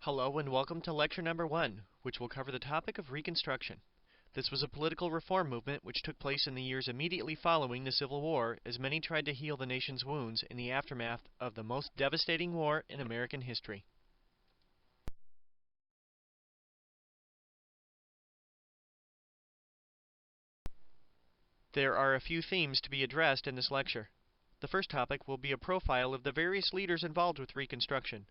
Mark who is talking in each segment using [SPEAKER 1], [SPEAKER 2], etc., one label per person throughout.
[SPEAKER 1] Hello and welcome to lecture number 1, which will cover the topic of Reconstruction. This was a political reform movement which took place in the years immediately following the Civil War as many tried to heal the nation's wounds in the aftermath of the most devastating war in American history. There are a few themes to be addressed in this lecture. The first topic will be a profile of the various leaders involved with Reconstruction.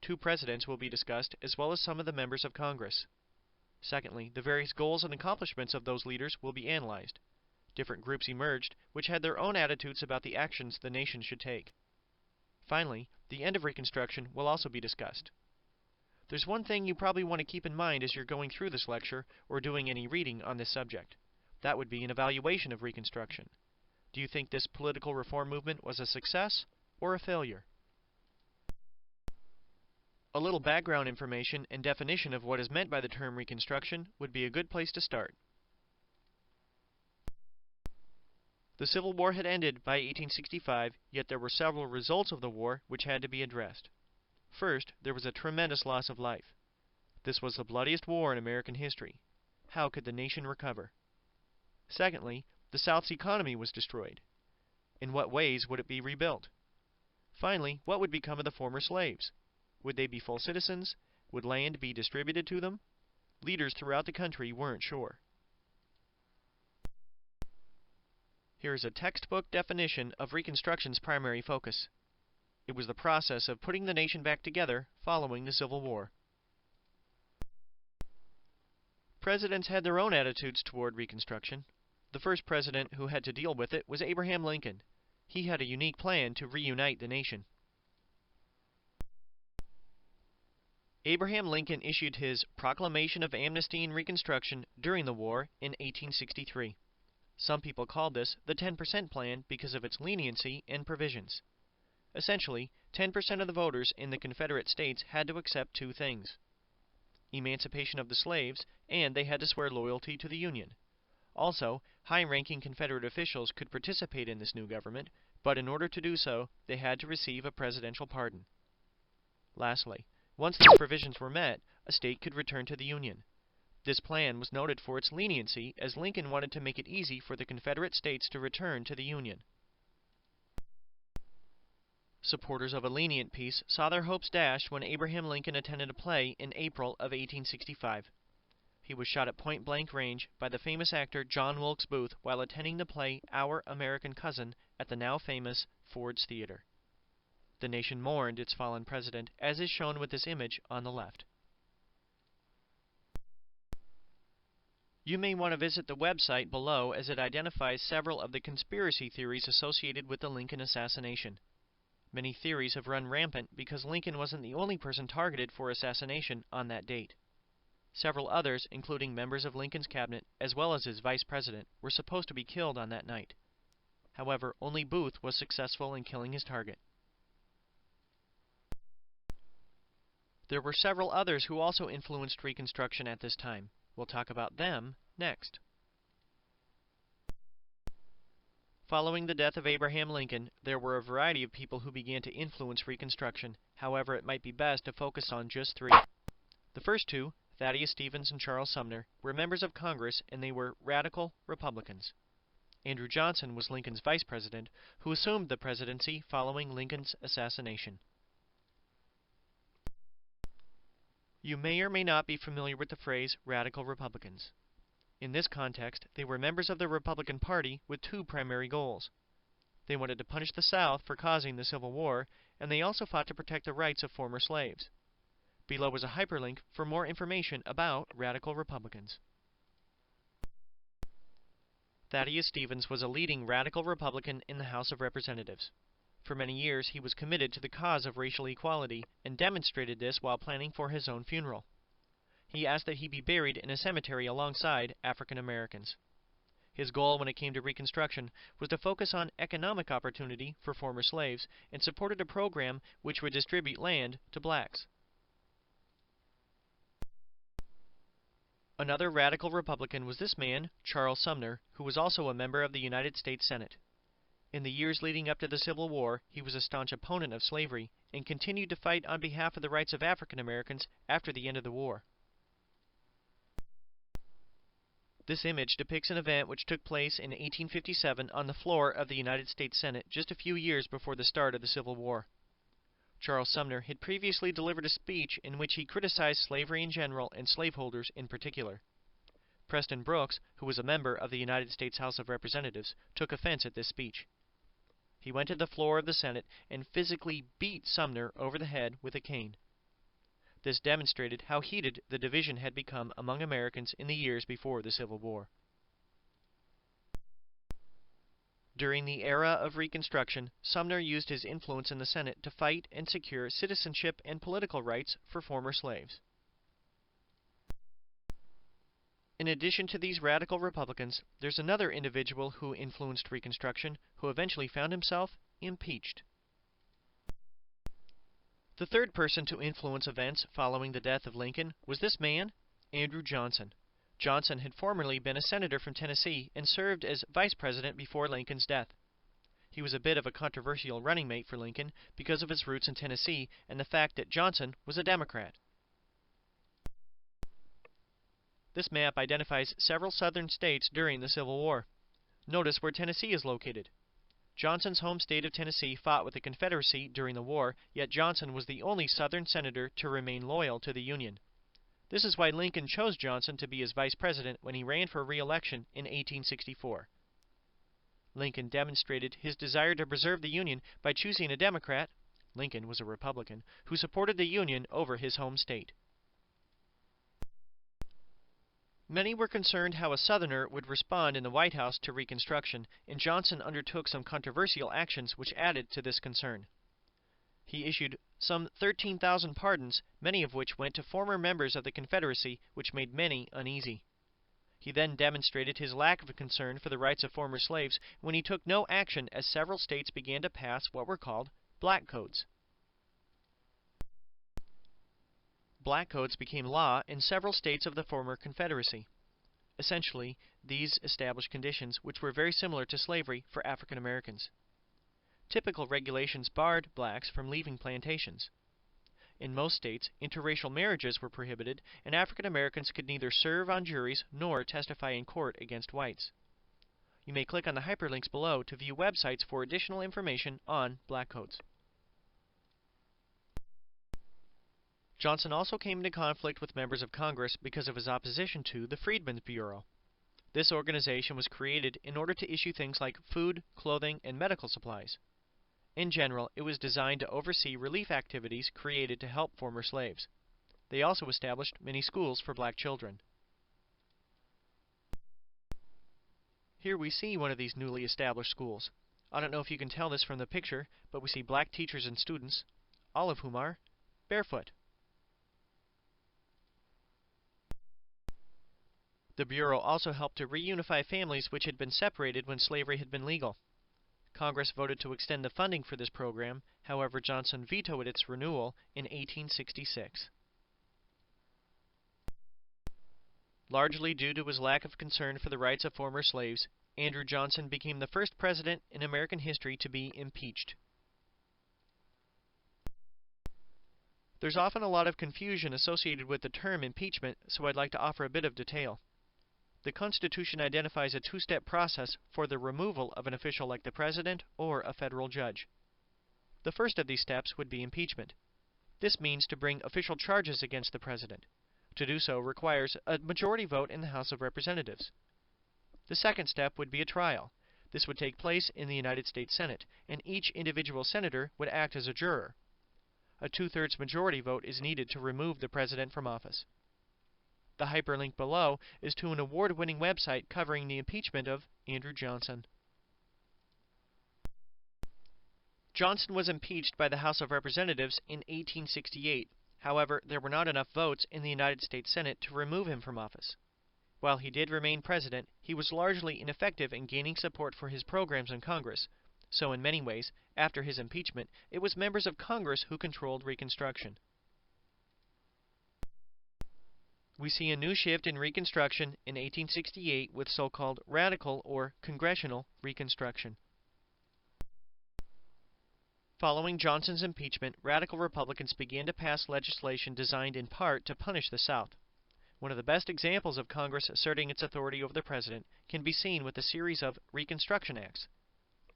[SPEAKER 1] 2 presidents will be discussed, as well as some of the members of Congress. Secondly, the various goals and accomplishments of those leaders will be analyzed. Different groups emerged, which had their own attitudes about the actions the nation should take. Finally, the end of Reconstruction will also be discussed. There's one thing you probably want to keep in mind as you're going through this lecture or doing any reading on this subject. That would be an evaluation of Reconstruction. Do you think this political reform movement was a success or a failure? A little background information and definition of what is meant by the term Reconstruction would be a good place to start. The Civil War had ended by 1865, yet there were several results of the war which had to be addressed. First, there was a tremendous loss of life. This was the bloodiest war in American history. How could the nation recover? Secondly, the South's economy was destroyed. In what ways would it be rebuilt? Finally, what would become of the former slaves? Would they be full citizens? Would land be distributed to them? Leaders throughout the country weren't sure. Here is a textbook definition of Reconstruction's primary focus. It was the process of putting the nation back together following the Civil War. Presidents had their own attitudes toward Reconstruction. The first president who had to deal with it was Abraham Lincoln. He had a unique plan to reunite the nation. Abraham Lincoln issued his Proclamation of Amnesty and Reconstruction during the war in 1863. Some people called this the 10% Plan because of its leniency and provisions. Essentially, 10% of the voters in the Confederate States had to accept 2 things: emancipation of the slaves, and they had to swear loyalty to the Union. Also, high-ranking Confederate officials could participate in this new government, but in order to do so, they had to receive a presidential pardon. Lastly, once these provisions were met, a state could return to the Union. This plan was noted for its leniency, as Lincoln wanted to make it easy for the Confederate States to return to the Union. Supporters of a lenient peace saw their hopes dashed when Abraham Lincoln attended a play in April of 1865. He was shot at point-blank range by the famous actor John Wilkes Booth while attending the play Our American Cousin at the now-famous Ford's Theater. The nation mourned its fallen president, as is shown with this image on the left. You may want to visit the website below as it identifies several of the conspiracy theories associated with the Lincoln assassination. Many theories have run rampant because Lincoln wasn't the only person targeted for assassination on that date. Several others, including members of Lincoln's cabinet as well as his vice president, were supposed to be killed on that night. However, only Booth was successful in killing his target. There were several others who also influenced Reconstruction at this time. We'll talk about them next. Following the death of Abraham Lincoln, there were a variety of people who began to influence Reconstruction. However, it might be best to focus on just 3. The first 2, Thaddeus Stevens and Charles Sumner, were members of Congress, and they were radical Republicans. Andrew Johnson was Lincoln's vice president, who assumed the presidency following Lincoln's assassination. You may or may not be familiar with the phrase radical Republicans. In this context, they were members of the Republican Party with 2 primary goals. They wanted to punish the South for causing the Civil War, and they also fought to protect the rights of former slaves. Below is a hyperlink for more information about radical Republicans. Thaddeus Stevens was a leading radical Republican in the House of Representatives. For many years, he was committed to the cause of racial equality and demonstrated this while planning for his own funeral. He asked that he be buried in a cemetery alongside African Americans. His goal when it came to Reconstruction was to focus on economic opportunity for former slaves and supported a program which would distribute land to blacks. Another radical Republican was this man, Charles Sumner, who was also a member of the United States Senate. In the years leading up to the Civil War, he was a staunch opponent of slavery and continued to fight on behalf of the rights of African Americans after the end of the war. This image depicts an event which took place in 1857 on the floor of the United States Senate just a few years before the start of the Civil War. Charles Sumner had previously delivered a speech in which he criticized slavery in general and slaveholders in particular. Preston Brooks, who was a member of the United States House of Representatives, took offense at this speech. He went to the floor of the Senate and physically beat Sumner over the head with a cane. This demonstrated how heated the division had become among Americans in the years before the Civil War. During the era of Reconstruction, Sumner used his influence in the Senate to fight and secure citizenship and political rights for former slaves. In addition to these radical Republicans, there's another individual who influenced Reconstruction who eventually found himself impeached. The third person to influence events following the death of Lincoln was this man, Andrew Johnson. Johnson had formerly been a senator from Tennessee and served as vice president before Lincoln's death. He was a bit of a controversial running mate for Lincoln because of his roots in Tennessee and the fact that Johnson was a Democrat. This map identifies several southern states during the Civil War. Notice where Tennessee is located. Johnson's home state of Tennessee fought with the Confederacy during the war, yet Johnson was the only Southern senator to remain loyal to the Union. This is why Lincoln chose Johnson to be his vice president when he ran for re-election in 1864. Lincoln demonstrated his desire to preserve the Union by choosing a Democrat, Lincoln was a Republican, who supported the Union over his home state. Many were concerned how a Southerner would respond in the White House to Reconstruction, and Johnson undertook some controversial actions which added to this concern. He issued some 13,000 pardons, many of which went to former members of the Confederacy, which made many uneasy. He then demonstrated his lack of concern for the rights of former slaves when he took no action as several states began to pass what were called black codes. Black codes became law in several states of the former Confederacy. Essentially, these established conditions which were very similar to slavery for African Americans. Typical regulations barred blacks from leaving plantations. In most states, interracial marriages were prohibited, and African Americans could neither serve on juries nor testify in court against whites. You may click on the hyperlinks below to view websites for additional information on black codes. Johnson also came into conflict with members of Congress because of his opposition to the Freedmen's Bureau. This organization was created in order to issue things like food, clothing, and medical supplies. In general, it was designed to oversee relief activities created to help former slaves. They also established many schools for black children. Here we see one of these newly established schools. I don't know if you can tell this from the picture, but we see black teachers and students, all of whom are barefoot. The Bureau also helped to reunify families which had been separated when slavery had been legal. Congress voted to extend the funding for this program, however Johnson vetoed its renewal in 1866. Largely due to his lack of concern for the rights of former slaves, Andrew Johnson became the first president in American history to be impeached. There's often a lot of confusion associated with the term impeachment, so I'd like to offer a bit of detail. The Constitution identifies a two-step process for the removal of an official like the president or a federal judge. The first of these steps would be impeachment. This means to bring official charges against the president. To do so requires a majority vote in the House of Representatives. The second step would be a trial. This would take place in the United States Senate, and each individual senator would act as a juror. A two-thirds majority vote is needed to remove the president from office. The hyperlink below is to an award-winning website covering the impeachment of Andrew Johnson. Johnson was impeached by the House of Representatives in 1868. However, there were not enough votes in the United States Senate to remove him from office. While he did remain president, he was largely ineffective in gaining support for his programs in Congress. So in many ways, after his impeachment, it was members of Congress who controlled Reconstruction. We see a new shift in Reconstruction in 1868 with so-called radical or congressional Reconstruction. Following Johnson's impeachment, radical Republicans began to pass legislation designed in part to punish the South. One of the best examples of Congress asserting its authority over the president can be seen with a series of Reconstruction Acts.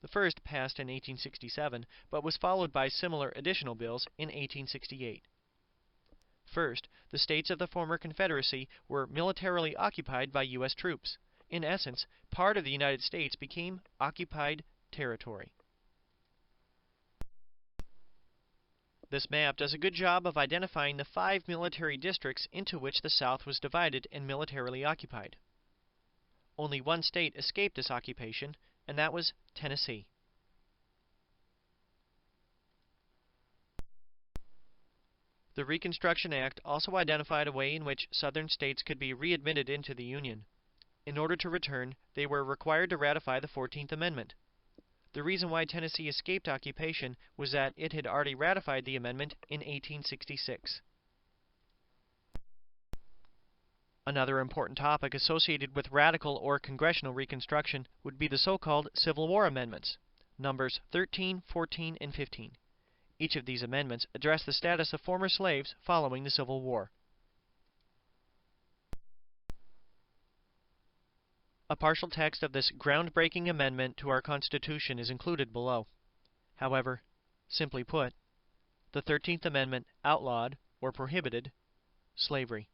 [SPEAKER 1] The first passed in 1867, but was followed by similar additional bills in 1868. First, the states of the former Confederacy were militarily occupied by U.S. troops. In essence, part of the United States became occupied territory. This map does a good job of identifying the 5 military districts into which the South was divided and militarily occupied. Only one state escaped this occupation, and that was Tennessee. The Reconstruction Act also identified a way in which Southern states could be readmitted into the Union. In order to return, they were required to ratify the 14th Amendment. The reason why Tennessee escaped occupation was that it had already ratified the amendment in 1866. Another important topic associated with radical or congressional reconstruction would be the so-called Civil War amendments, numbers 13, 14, and 15. Each of these amendments addressed the status of former slaves following the Civil War. A partial text of this groundbreaking amendment to our Constitution is included below. However, simply put, the 13th Amendment outlawed, or prohibited, slavery.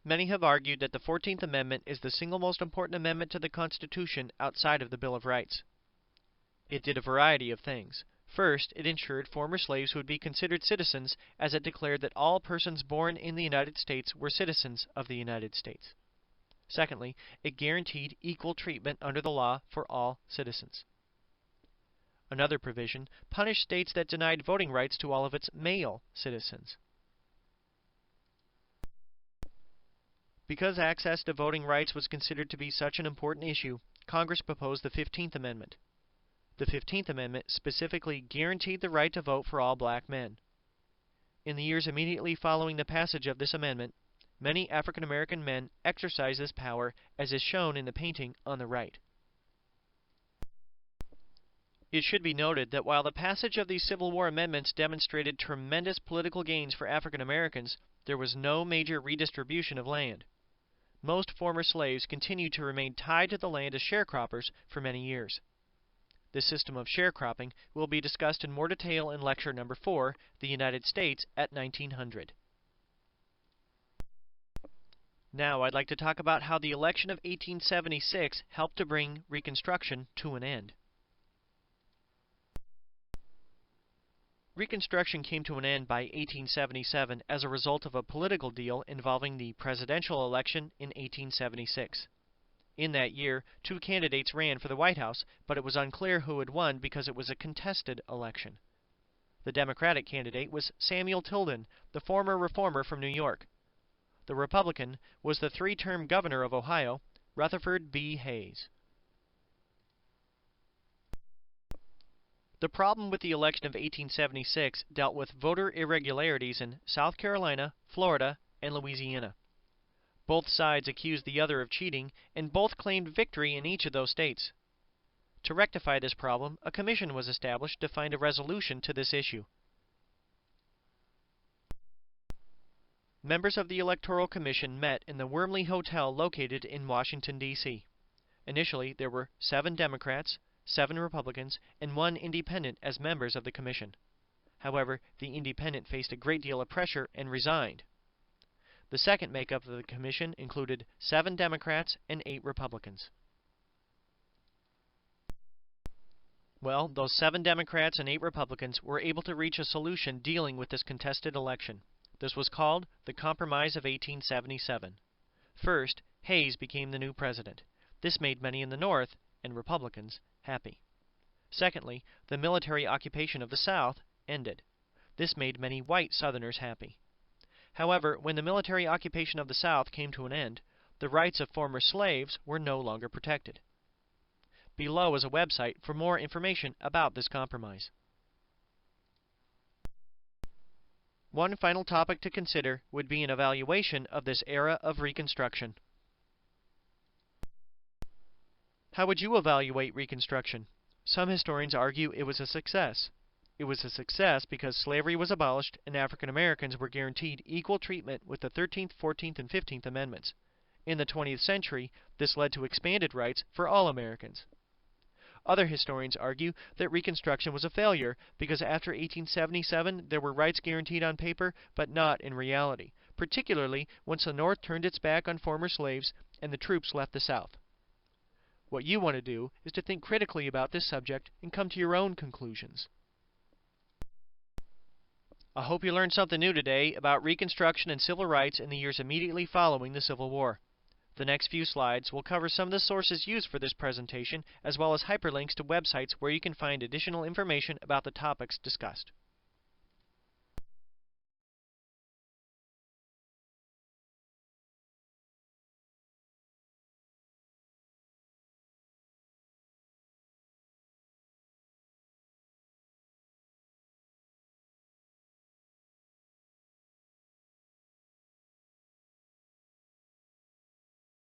[SPEAKER 1] Many have argued that the 14th Amendment is the single most important amendment to the Constitution outside of the Bill of Rights. It did a variety of things. First, it ensured former slaves would be considered citizens, as it declared that all persons born in the United States were citizens of the United States. Secondly, it guaranteed equal treatment under the law for all citizens. Another provision punished states that denied voting rights to all of its male citizens. Because access to voting rights was considered to be such an important issue, Congress proposed the 15th Amendment. The 15th Amendment specifically guaranteed the right to vote for all black men. In the years immediately following the passage of this amendment, many African American men exercised this power, as is shown in the painting on the right. It should be noted that while the passage of these Civil War amendments demonstrated tremendous political gains for African Americans, there was no major redistribution of land. Most former slaves continued to remain tied to the land as sharecroppers for many years. This system of sharecropping will be discussed in more detail in lecture number 4, The United States at 1900. Now I'd like to talk about how the election of 1876 helped to bring Reconstruction to an end. Reconstruction came to an end by 1877 as a result of a political deal involving the presidential election in 1876. In that year, 2 candidates ran for the White House, but it was unclear who had won because it was a contested election. The Democratic candidate was Samuel Tilden, the former reformer from New York. The Republican was the 3-term governor of Ohio, Rutherford B. Hayes. The problem with the election of 1876 dealt with voter irregularities in South Carolina, Florida, and Louisiana. Both sides accused the other of cheating, and both claimed victory in each of those states. To rectify this problem, a commission was established to find a resolution to this issue. Members of the Electoral Commission met in the Wormley Hotel located in Washington, D.C. Initially, there were 7 Democrats, 7 Republicans, and 1 Independent as members of the commission. However, the Independent faced a great deal of pressure and resigned. The second makeup of the commission included 7 Democrats and 8 Republicans. Well, those 7 Democrats and 8 Republicans were able to reach a solution dealing with this contested election. This was called the Compromise of 1877. First, Hayes became the new president. This made many in the North, and Republicans, happy. Secondly, the military occupation of the South ended. This made many white Southerners happy. However, when the military occupation of the South came to an end, the rights of former slaves were no longer protected. Below is a website for more information about this compromise. One final topic to consider would be an evaluation of this era of Reconstruction. How would you evaluate Reconstruction? Some historians argue it was a success. It was a success because slavery was abolished and African Americans were guaranteed equal treatment with the 13th, 14th, and 15th Amendments. In the 20th century, this led to expanded rights for all Americans. Other historians argue that Reconstruction was a failure because after 1877 there were rights guaranteed on paper but not in reality, particularly once the North turned its back on former slaves and the troops left the South. What you want to do is to think critically about this subject and come to your own conclusions. I hope you learned something new today about Reconstruction and civil rights in the years immediately following the Civil War. The next few slides will cover some of the sources used for this presentation, as well as hyperlinks to websites where you can find additional information about the topics discussed.